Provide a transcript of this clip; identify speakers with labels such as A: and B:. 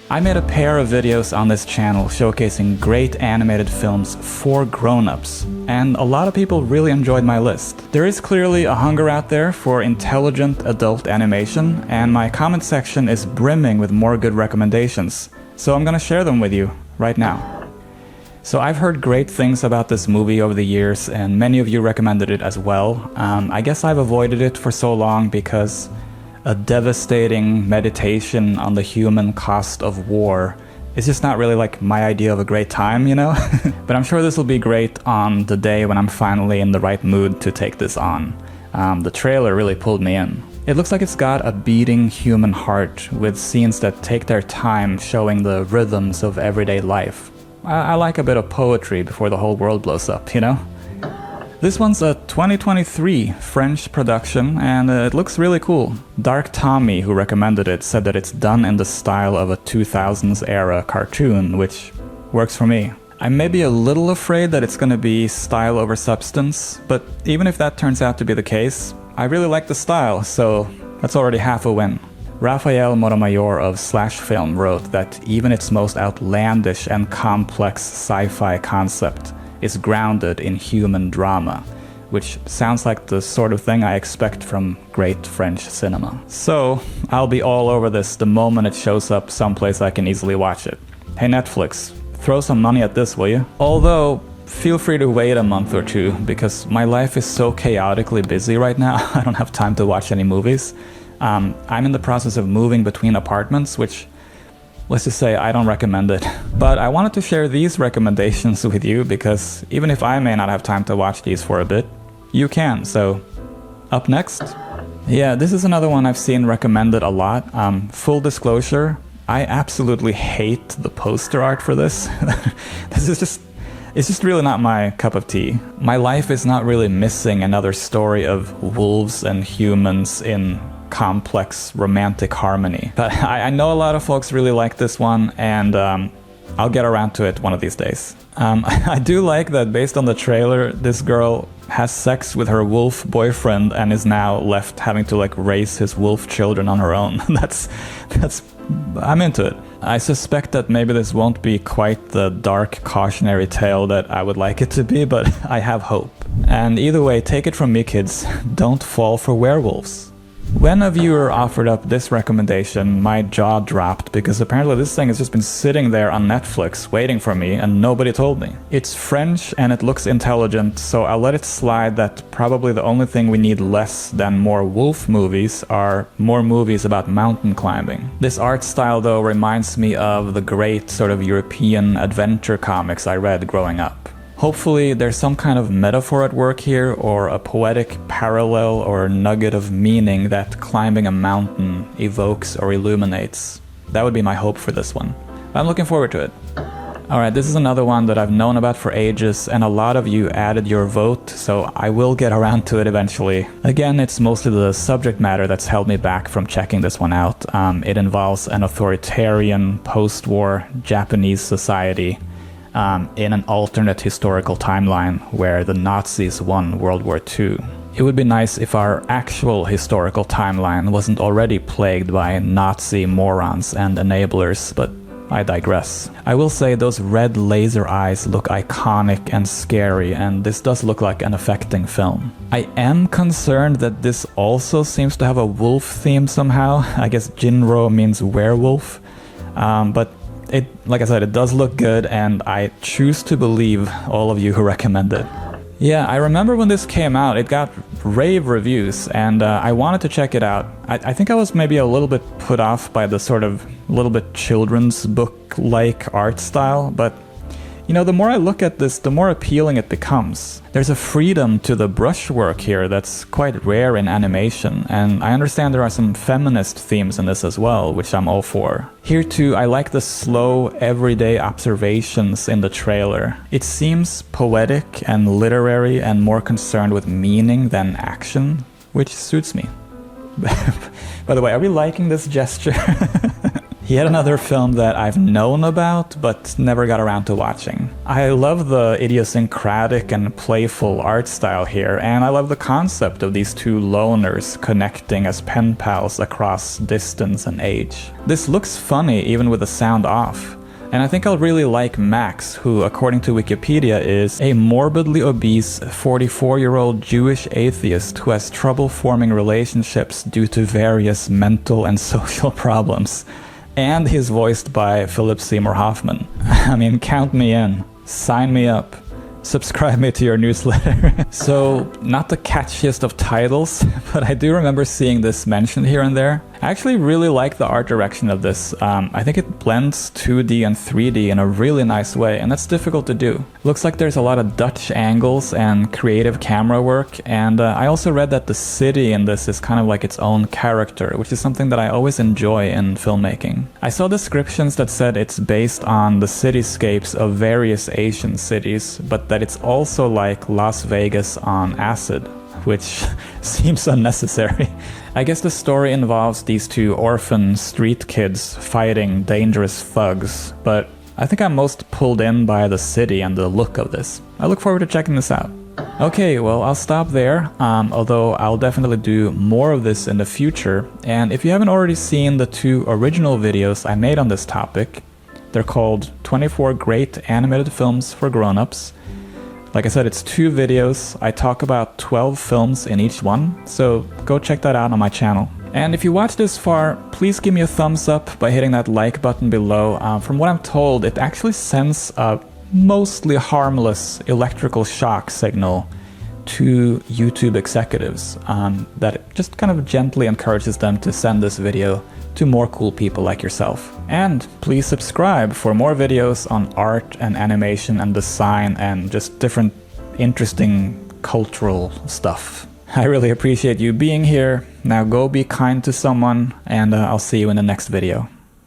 A: I made a pair of videos on this channel showcasing great animated films for grown-ups, and a lot of people really enjoyed my list. There is clearly a hunger out there for intelligent adult animation, and my comment section is brimming with more good recommendations, so I'm gonna share them with you right now. So I've heard great things about this movie over the years, and many of you recommended it as well. I guess I've avoided it for so long because a devastating meditation on the human cost of war is just not really like my idea of a great time, you know? But I'm sure this will be great on the day when I'm finally in the right mood to take this on. The trailer really pulled me in. It looks like it's got a beating human heart with scenes that take their time showing the rhythms of everyday life. I like a bit of poetry before the whole world blows up, you know? This one's a 2023 French production, and it looks really cool. Dark Tommy, who recommended it, said that it's done in the style of a 2000s era cartoon, which works for me. I may be a little afraid that it's gonna be style over substance, but even if that turns out to be the case, I really like the style, so that's already half a win. Rafael Montemayor of Slash Film wrote that even its most outlandish and complex sci-fi concept is grounded in human drama, which sounds like the sort of thing I expect from great French cinema. So, I'll be all over this the moment it shows up someplace I can easily watch it. Hey Netflix, throw some money at this, will you? Although, feel free to wait a month or two, because my life is so chaotically busy right now, I don't have time to watch any movies. I'm in the process of moving between apartments, which, let's just say, I don't recommend it. But I wanted to share these recommendations with you because even if I may not have time to watch these for a bit, you can. So, up next. Yeah, this is another one I've seen recommended a lot. Full disclosure, I absolutely hate the poster art for this. It's just really not my cup of tea. My life is not really missing another story of wolves and humans in complex romantic harmony. But I know a lot of folks really like this one, and I'll get around to it one of these days. I do like that based on the trailer, this girl has sex with her wolf boyfriend and is now left having to like raise his wolf children on her own. I'm into it. I suspect that maybe this won't be quite the dark cautionary tale that I would like it to be, but I have hope. And either way, take it from me kids, don't fall for werewolves. When a viewer offered up this recommendation, my jaw dropped because apparently this thing has just been sitting there on Netflix waiting for me and nobody told me. It's French and it looks intelligent, so I'll let it slide that probably the only thing we need less than more wolf movies are more movies about mountain climbing. This art style though reminds me of the great sort of European adventure comics I read growing up. Hopefully there's some kind of metaphor at work here, or a poetic parallel or nugget of meaning that climbing a mountain evokes or illuminates. That would be my hope for this one. I'm looking forward to it. Alright, this is another one that I've known about for ages, and a lot of you added your vote, so I will get around to it eventually. Again, it's mostly the subject matter that's held me back from checking this one out. It involves an authoritarian, post-war Japanese society in an alternate historical timeline where the Nazis won World War II. It would be nice if our actual historical timeline wasn't already plagued by Nazi morons and enablers, but I digress. I will say those red laser eyes look iconic and scary, and this does look like an affecting film. I am concerned that this also seems to have a wolf theme somehow. I guess Jin-Roh means werewolf, but like I said, it does look good, and I choose to believe all of you who recommend it. Yeah, I remember when this came out, it got rave reviews, and I wanted to check it out. I think I was maybe a little bit put off by the sort of little bit children's book-like art style, but you know, the more I look at this, the more appealing it becomes. There's a freedom to the brushwork here that's quite rare in animation, and I understand there are some feminist themes in this as well, which I'm all for. Here too, I like the slow, everyday observations in the trailer. It seems poetic and literary and more concerned with meaning than action, which suits me. By the way, are we liking this gesture? Yet another film that I've known about, but never got around to watching. I love the idiosyncratic and playful art style here, and I love the concept of these two loners connecting as pen pals across distance and age. This looks funny even with the sound off. And I think I'll really like Max, who, according to Wikipedia, is a morbidly obese 44-year-old Jewish atheist who has trouble forming relationships due to various mental and social problems. And he's voiced by Philip Seymour Hoffman. I mean, count me in. Sign me up. Subscribe me to your newsletter. So, not the catchiest of titles, but I do remember seeing this mentioned here and there. I actually really like the art direction of this. I think it blends 2D and 3D in a really nice way, and that's difficult to do. Looks like there's a lot of Dutch angles and creative camera work, and I also read that the city in this is kind of like its own character, which is something that I always enjoy in filmmaking. I saw descriptions that said it's based on the cityscapes of various Asian cities, but that it's also like Las Vegas on acid, which seems unnecessary. I guess the story involves these two orphan street kids fighting dangerous thugs, but I think I'm most pulled in by the city and the look of this. I look forward to checking this out. Okay, well, I'll stop there, although I'll definitely do more of this in the future. And if you haven't already seen the two original videos I made on this topic, they're called 24 Great Animated Films for Grownups. Like I said, it's 2 videos. I talk about 12 films in each one, so go check that out on my channel. And if you watched this far, please give me a thumbs up by hitting that like button below. From what I'm told, it actually sends a mostly harmless electrical shock signal to YouTube executives that just kind of gently encourages them to send this video to more cool people like yourself. And please subscribe for more videos on art and animation and design and just different interesting cultural stuff. I really appreciate you being here. Now go be kind to someone, and I'll see you in the next video.